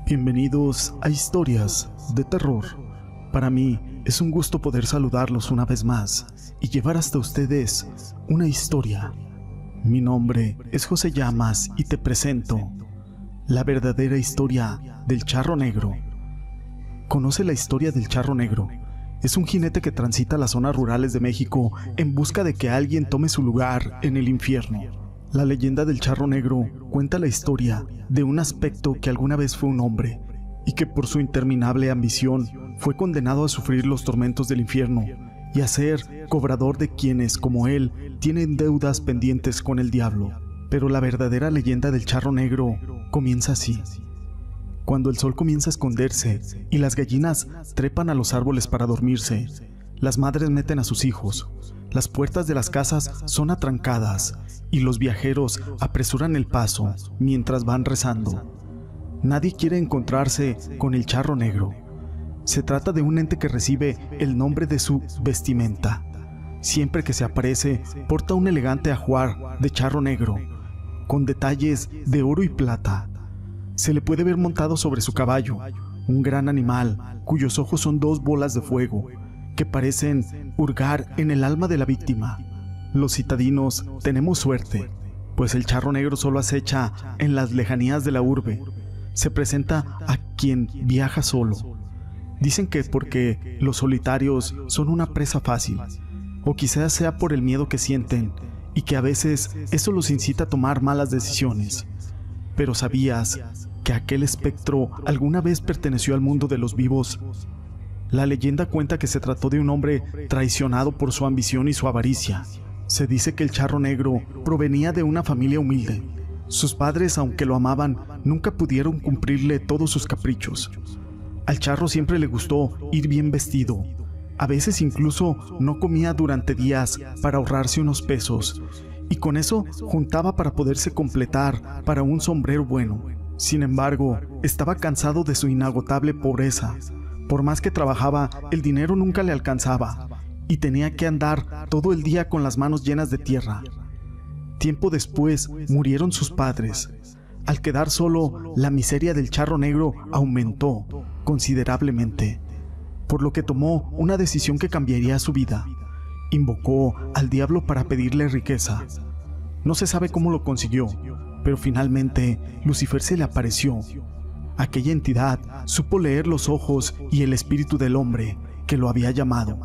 Bienvenidos a Historias de Terror. Para mí es un gusto poder saludarlos una vez más y llevar hasta ustedes una historia. Mi nombre es José Llamas y te presento la verdadera historia del Charro Negro. ¿Conoce la historia del Charro Negro? Es un jinete que transita las zonas rurales de México en busca de que alguien tome su lugar en el infierno. La leyenda del Charro Negro cuenta la historia de un aspecto que alguna vez fue un hombre y que por su interminable ambición fue condenado a sufrir los tormentos del infierno y a ser cobrador de quienes, como él, tienen deudas pendientes con el diablo. Pero la verdadera leyenda del Charro Negro comienza así. Cuando el sol comienza a esconderse y las gallinas trepan a los árboles para dormirse, las madres meten a sus hijos, las puertas de las casas son atrancadas y los viajeros apresuran el paso mientras van rezando. Nadie quiere encontrarse con el Charro Negro. Se trata de un ente que recibe el nombre de su vestimenta. Siempre que se aparece, porta un elegante ajuar de charro negro, con detalles de oro y plata. Se le puede ver montado sobre su caballo, un gran animal cuyos ojos son dos bolas de fuego, que parecen hurgar en el alma de la víctima. Los citadinos tenemos suerte, pues el Charro Negro solo acecha en las lejanías de la urbe. Se presenta a quien viaja solo. Dicen que porque los solitarios son una presa fácil, o quizás sea por el miedo que sienten, y que a veces eso los incita a tomar malas decisiones. Pero ¿sabías que aquel espectro alguna vez perteneció al mundo de los vivos? La leyenda cuenta que se trató de un hombre traicionado por su ambición y su avaricia. Se dice que el Charro Negro provenía de una familia humilde. Sus padres, aunque lo amaban, nunca pudieron cumplirle todos sus caprichos. Al charro siempre le gustó ir bien vestido. A veces incluso no comía durante días para ahorrarse unos pesos, y con eso juntaba para poderse completar para un sombrero bueno. Sin embargo, estaba cansado de su inagotable pobreza. Por más que trabajaba, el dinero nunca le alcanzaba, y tenía que andar todo el día con las manos llenas de tierra. Tiempo después murieron sus padres. Al quedar solo, la miseria del Charro Negro aumentó considerablemente, por lo que tomó una decisión que cambiaría su vida. Invocó al diablo para pedirle riqueza. No se sabe cómo lo consiguió, pero finalmente Lucifer se le apareció. Aquella entidad supo leer los ojos y el espíritu del hombre que lo había llamado.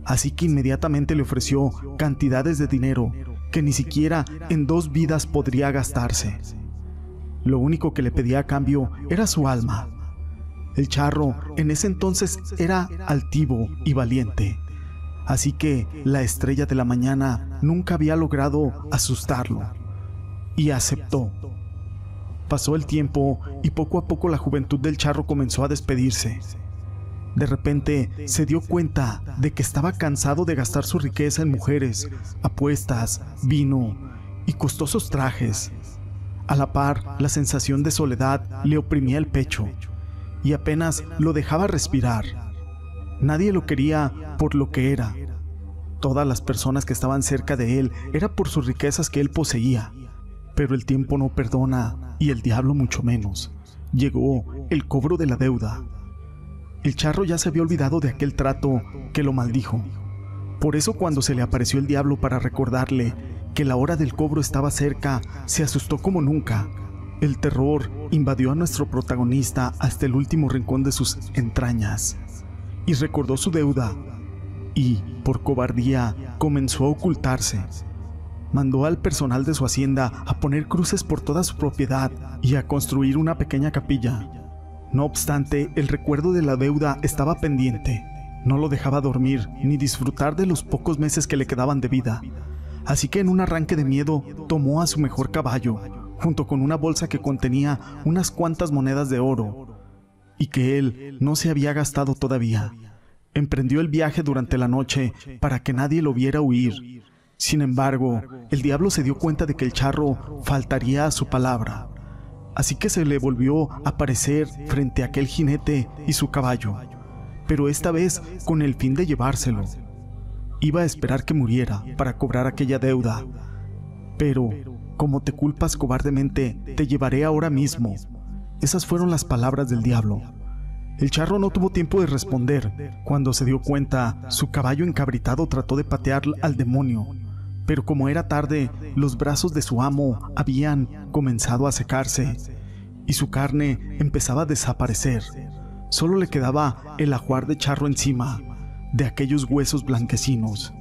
Así que inmediatamente le ofreció cantidades de dinero que ni siquiera en 2 vidas podría gastarse. Lo único que le pedía a cambio era su alma. El charro en ese entonces era altivo y valiente, así que la estrella de la mañana nunca había logrado asustarlo, y aceptó. Pasó el tiempo y poco a poco la juventud del charro comenzó a despedirse. De repente se dio cuenta de que estaba cansado de gastar su riqueza en mujeres, apuestas, vino y costosos trajes. A la par, la sensación de soledad le oprimía el pecho y apenas lo dejaba respirar. Nadie lo quería por lo que era. Todas las personas que estaban cerca de él era por sus riquezas que él poseía. Pero el tiempo no perdona, y el diablo mucho menos. Llegó el cobro de la deuda. El charro ya se había olvidado de aquel trato que lo maldijo. Por eso cuando se le apareció el diablo para recordarle que la hora del cobro estaba cerca, se asustó como nunca. El terror invadió a nuestro protagonista hasta el último rincón de sus entrañas, y recordó su deuda, y, por cobardía, comenzó a ocultarse. Mandó al personal de su hacienda a poner cruces por toda su propiedad y a construir una pequeña capilla. No obstante, el recuerdo de la deuda estaba pendiente. No lo dejaba dormir ni disfrutar de los pocos meses que le quedaban de vida. Así que en un arranque de miedo tomó a su mejor caballo, junto con una bolsa que contenía unas cuantas monedas de oro, y que él no se había gastado todavía. Emprendió el viaje durante la noche para que nadie lo viera huir. Sin embargo, el diablo se dio cuenta de que el charro faltaría a su palabra, así que se le volvió a aparecer frente a aquel jinete y su caballo, pero esta vez con el fin de llevárselo. Iba a esperar que muriera para cobrar aquella deuda, pero como te culpas cobardemente, te llevaré ahora mismo. Esas fueron las palabras del diablo. El charro no tuvo tiempo de responder. Cuando se dio cuenta, su caballo encabritado trató de patear al demonio, pero como era tarde, los brazos de su amo habían comenzado a secarse y su carne empezaba a desaparecer. Solo le quedaba el ajuar de charro encima de aquellos huesos blanquecinos.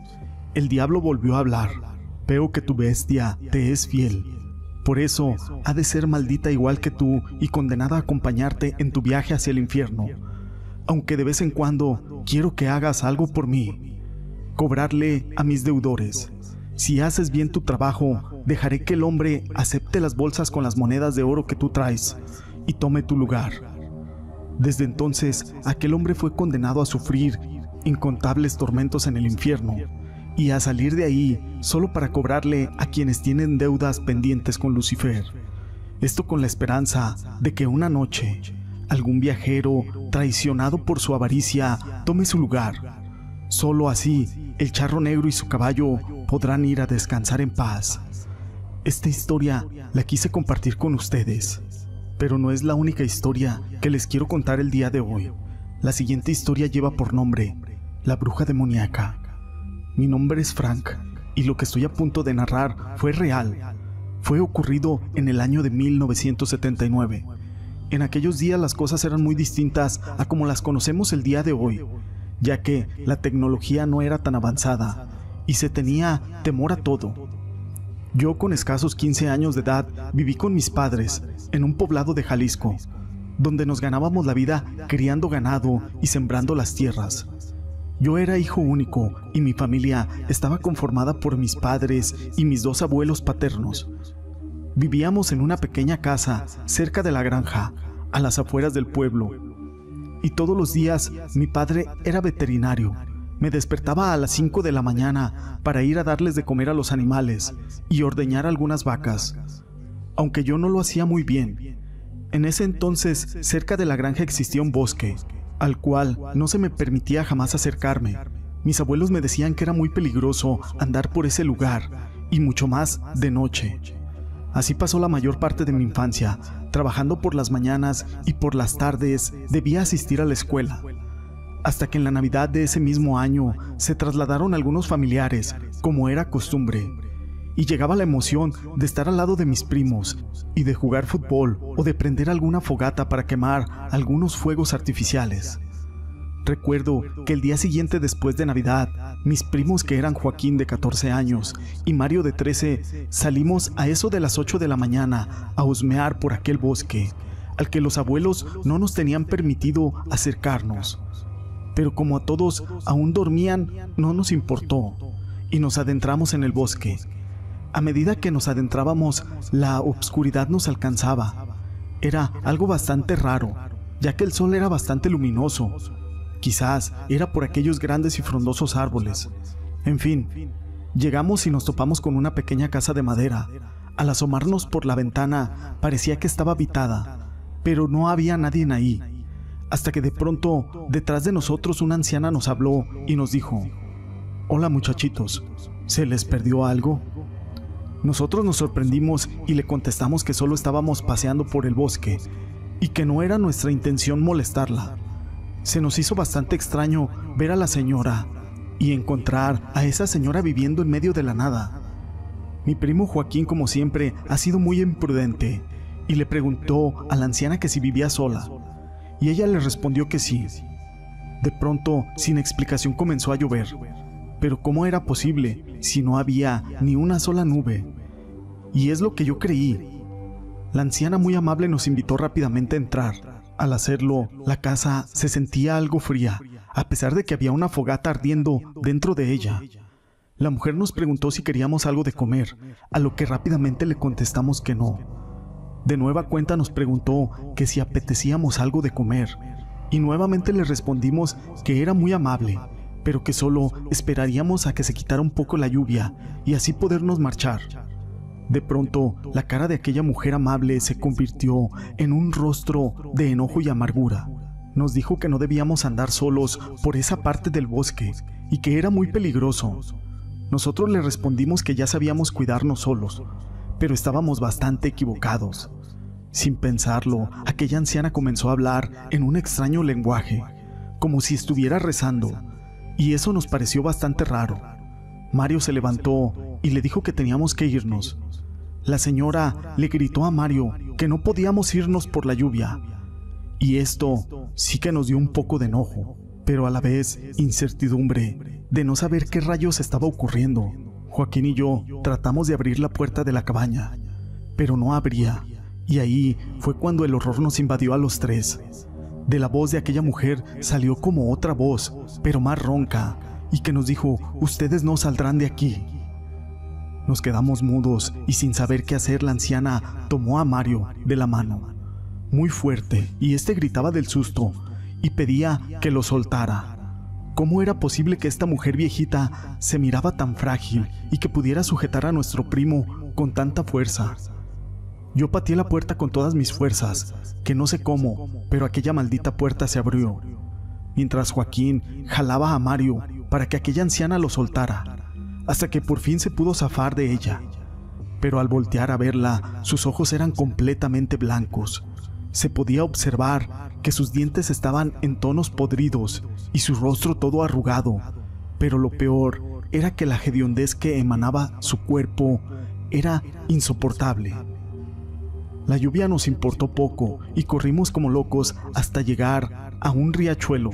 El diablo volvió a hablar. Veo que tu bestia te es fiel. Por eso ha de ser maldita igual que tú y condenada a acompañarte en tu viaje hacia el infierno. Aunque de vez en cuando quiero que hagas algo por mí. Cobrarle a mis deudores. Si haces bien tu trabajo, dejaré que el hombre acepte las bolsas con las monedas de oro que tú traes y tome tu lugar. Desde entonces, aquel hombre fue condenado a sufrir incontables tormentos en el infierno y a salir de ahí solo para cobrarle a quienes tienen deudas pendientes con Lucifer. Esto con la esperanza de que una noche algún viajero, traicionado por su avaricia, tome su lugar. Solo así, el charro negro y su caballo podrán ir a descansar en paz. Esta historia la quise compartir con ustedes, pero no es la única historia que les quiero contar el día de hoy. La siguiente historia lleva por nombre La bruja demoníaca. Mi nombre es Frank, y lo que estoy a punto de narrar fue real. Fue ocurrido en el año de 1979. En aquellos días las cosas eran muy distintas a como las conocemos el día de hoy, ya que la tecnología no era tan avanzada y se tenía temor a todo. Yo, con escasos 15 años de edad, viví con mis padres en un poblado de Jalisco, donde nos ganábamos la vida criando ganado y sembrando las tierras. Yo era hijo único y mi familia estaba conformada por mis padres y mis 2 abuelos paternos. Vivíamos en una pequeña casa cerca de la granja, a las afueras del pueblo. Y todos los días mi padre era veterinario. Me despertaba a las 5 de la mañana para ir a darles de comer a los animales y ordeñar algunas vacas, aunque yo no lo hacía muy bien. En ese entonces, cerca de la granja existía un bosque, al cual no se me permitía jamás acercarme. Mis abuelos me decían que era muy peligroso andar por ese lugar, y mucho más de noche. Así pasó la mayor parte de mi infancia, trabajando por las mañanas y por las tardes debía asistir a la escuela. Hasta que en la Navidad de ese mismo año se trasladaron algunos familiares, como era costumbre, y llegaba la emoción de estar al lado de mis primos y de jugar fútbol o de prender alguna fogata para quemar algunos fuegos artificiales. Recuerdo que el día siguiente después de Navidad, mis primos, que eran Joaquín de 14 años y Mario de 13, salimos a eso de las 8 de la mañana a husmear por aquel bosque, al que los abuelos no nos tenían permitido acercarnos. Pero como a todos aún dormían, no nos importó, y nos adentramos en el bosque. A medida que nos adentrábamos, la obscuridad nos alcanzaba. Era algo bastante raro, ya que el sol era bastante luminoso. Quizás era por aquellos grandes y frondosos árboles. En fin, llegamos y nos topamos con una pequeña casa de madera. Al asomarnos por la ventana, parecía que estaba habitada, pero no había nadie ahí. Hasta que de pronto, detrás de nosotros, una anciana nos habló y nos dijo: «Hola muchachitos, ¿se les perdió algo?». Nosotros nos sorprendimos y le contestamos que solo estábamos paseando por el bosque y que no era nuestra intención molestarla. Se nos hizo bastante extraño ver a la señora y encontrar a esa señora viviendo en medio de la nada. Mi primo Joaquín, como siempre, ha sido muy imprudente y le preguntó a la anciana que si vivía sola, y ella le respondió que sí. De pronto, sin explicación, comenzó a llover. Pero ¿cómo era posible si no había ni una sola nube? Y es lo que yo creí. La anciana, muy amable, nos invitó rápidamente a entrar. Al hacerlo, la casa se sentía algo fría, a pesar de que había una fogata ardiendo dentro de ella. La mujer nos preguntó si queríamos algo de comer, a lo que rápidamente le contestamos que no. De nueva cuenta nos preguntó que si apetecíamos algo de comer, y nuevamente le respondimos que era muy amable, pero que solo esperaríamos a que se quitara un poco la lluvia y así podernos marchar. De pronto, la cara de aquella mujer amable se convirtió en un rostro de enojo y amargura. Nos dijo que no debíamos andar solos por esa parte del bosque y que era muy peligroso. Nosotros le respondimos que ya sabíamos cuidarnos solos, pero estábamos bastante equivocados. Sin pensarlo, aquella anciana comenzó a hablar en un extraño lenguaje, como si estuviera rezando, y eso nos pareció bastante raro. Mario se levantó y le dijo que teníamos que irnos. La señora le gritó a Mario que no podíamos irnos por la lluvia, y esto sí que nos dio un poco de enojo, pero a la vez incertidumbre de no saber qué rayos estaba ocurriendo. Joaquín y yo tratamos de abrir la puerta de la cabaña, pero no abría, y ahí fue cuando el horror nos invadió a los tres. De la voz de aquella mujer salió como otra voz, pero más ronca, y que nos dijo: «Ustedes no saldrán de aquí». Nos quedamos mudos y sin saber qué hacer, la anciana tomó a Mario de la mano, muy fuerte, y este gritaba del susto y pedía que lo soltara. ¿Cómo era posible que esta mujer viejita se miraba tan frágil y que pudiera sujetar a nuestro primo con tanta fuerza? Yo pateé la puerta con todas mis fuerzas, que no sé cómo, pero aquella maldita puerta se abrió, mientras Joaquín jalaba a Mario para que aquella anciana lo soltara, hasta que por fin se pudo zafar de ella. Pero al voltear a verla, sus ojos eran completamente blancos. Se podía observar que sus dientes estaban en tonos podridos y su rostro todo arrugado, pero lo peor era que la hediondez que emanaba su cuerpo era insoportable. La lluvia nos importó poco y corrimos como locos hasta llegar a un riachuelo,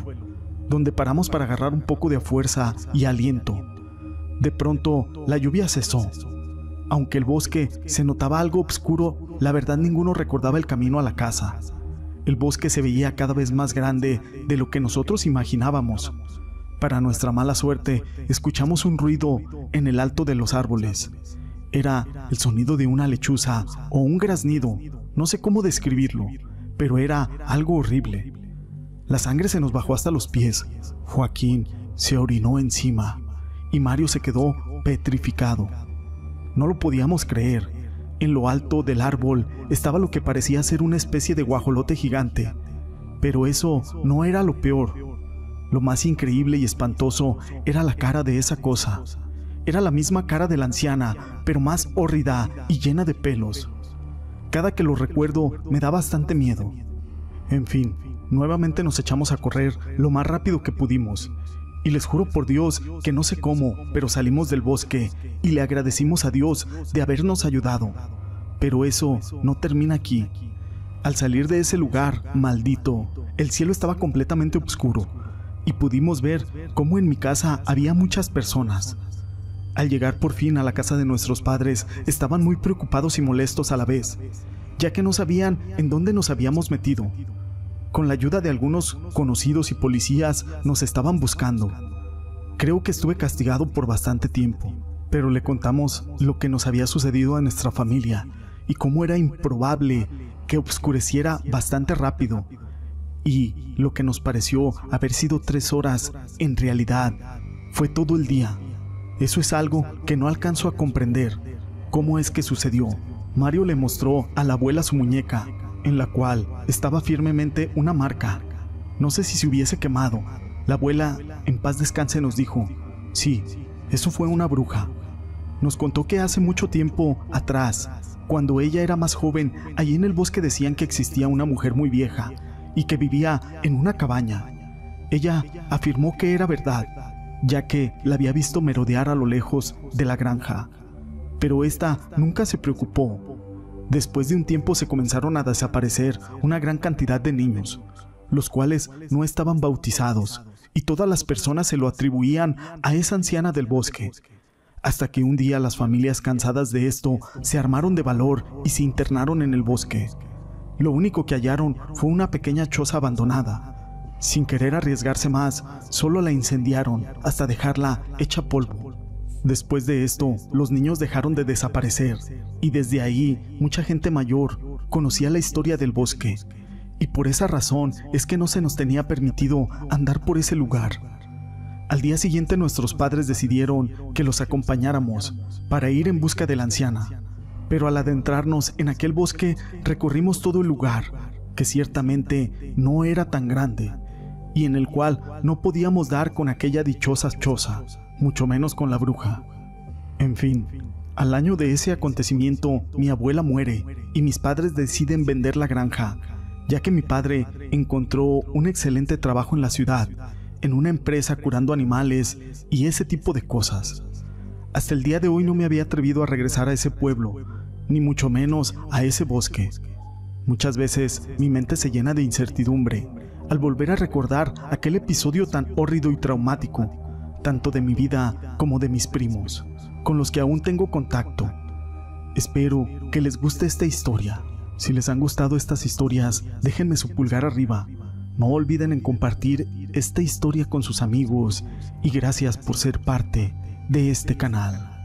donde paramos para agarrar un poco de fuerza y aliento. De pronto, la lluvia cesó. Aunque el bosque se notaba algo oscuro, la verdad ninguno recordaba el camino a la casa. El bosque se veía cada vez más grande de lo que nosotros imaginábamos. Para nuestra mala suerte, escuchamos un ruido en el alto de los árboles. Era el sonido de una lechuza o un graznido, no sé cómo describirlo, pero era algo horrible. La sangre se nos bajó hasta los pies. Joaquín se orinó encima y Mario se quedó petrificado. No lo podíamos creer. En lo alto del árbol estaba lo que parecía ser una especie de guajolote gigante, pero eso no era lo peor. Lo más increíble y espantoso era la cara de esa cosa. Era la misma cara de la anciana, pero más hórrida y llena de pelos. Cada que lo recuerdo me da bastante miedo. En fin, nuevamente nos echamos a correr lo más rápido que pudimos. Y les juro por Dios que no sé cómo, pero salimos del bosque y le agradecimos a Dios de habernos ayudado. Pero eso no termina aquí. Al salir de ese lugar maldito, el cielo estaba completamente oscuro y pudimos ver cómo en mi casa había muchas personas. Al llegar por fin a la casa de nuestros padres, estaban muy preocupados y molestos a la vez, ya que no sabían en dónde nos habíamos metido. Con la ayuda de algunos conocidos y policías nos estaban buscando. Creo que estuve castigado por bastante tiempo, pero le contamos lo que nos había sucedido a nuestra familia y cómo era improbable que oscureciera bastante rápido. Y lo que nos pareció haber sido 3 horas, en realidad fue todo el día. Eso es algo que no alcanzo a comprender. ¿Cómo es que sucedió? Mario le mostró a la abuela su muñeca, en la cual estaba firmemente una marca. No sé si se hubiese quemado. La abuela, en paz descanse, nos dijo: sí, eso fue una bruja. Nos contó que hace mucho tiempo atrás, cuando ella era más joven, allí en el bosque decían que existía una mujer muy vieja y que vivía en una cabaña. Ella afirmó que era verdad, ya que la había visto merodear a lo lejos de la granja. Pero esta nunca se preocupó. Después de un tiempo se comenzaron a desaparecer una gran cantidad de niños, los cuales no estaban bautizados, y todas las personas se lo atribuían a esa anciana del bosque. Hasta que un día las familias, cansadas de esto, se armaron de valor y se internaron en el bosque. Lo único que hallaron fue una pequeña choza abandonada. Sin querer arriesgarse más, solo la incendiaron hasta dejarla hecha polvo. Después de esto, los niños dejaron de desaparecer, y desde ahí mucha gente mayor conocía la historia del bosque, y por esa razón es que no se nos tenía permitido andar por ese lugar. Al día siguiente nuestros padres decidieron que los acompañáramos para ir en busca de la anciana, pero al adentrarnos en aquel bosque recorrimos todo el lugar, que ciertamente no era tan grande, y en el cual no podíamos dar con aquella dichosa choza, mucho menos con la bruja. En fin, Al año de ese acontecimiento, mi abuela muere y mis padres deciden vender la granja, ya que mi padre encontró un excelente trabajo en la ciudad, en una empresa curando animales y ese tipo de cosas. Hasta el día de hoy no me había atrevido a regresar a ese pueblo, ni mucho menos a ese bosque. Muchas veces mi mente se llena de incertidumbre al volver a recordar aquel episodio tan hórrido y traumático, tanto de mi vida como de mis primos, con los que aún tengo contacto. Espero que les guste esta historia. Si les han gustado estas historias, déjenme su pulgar arriba. No olviden en compartir esta historia con sus amigos y gracias por ser parte de este canal.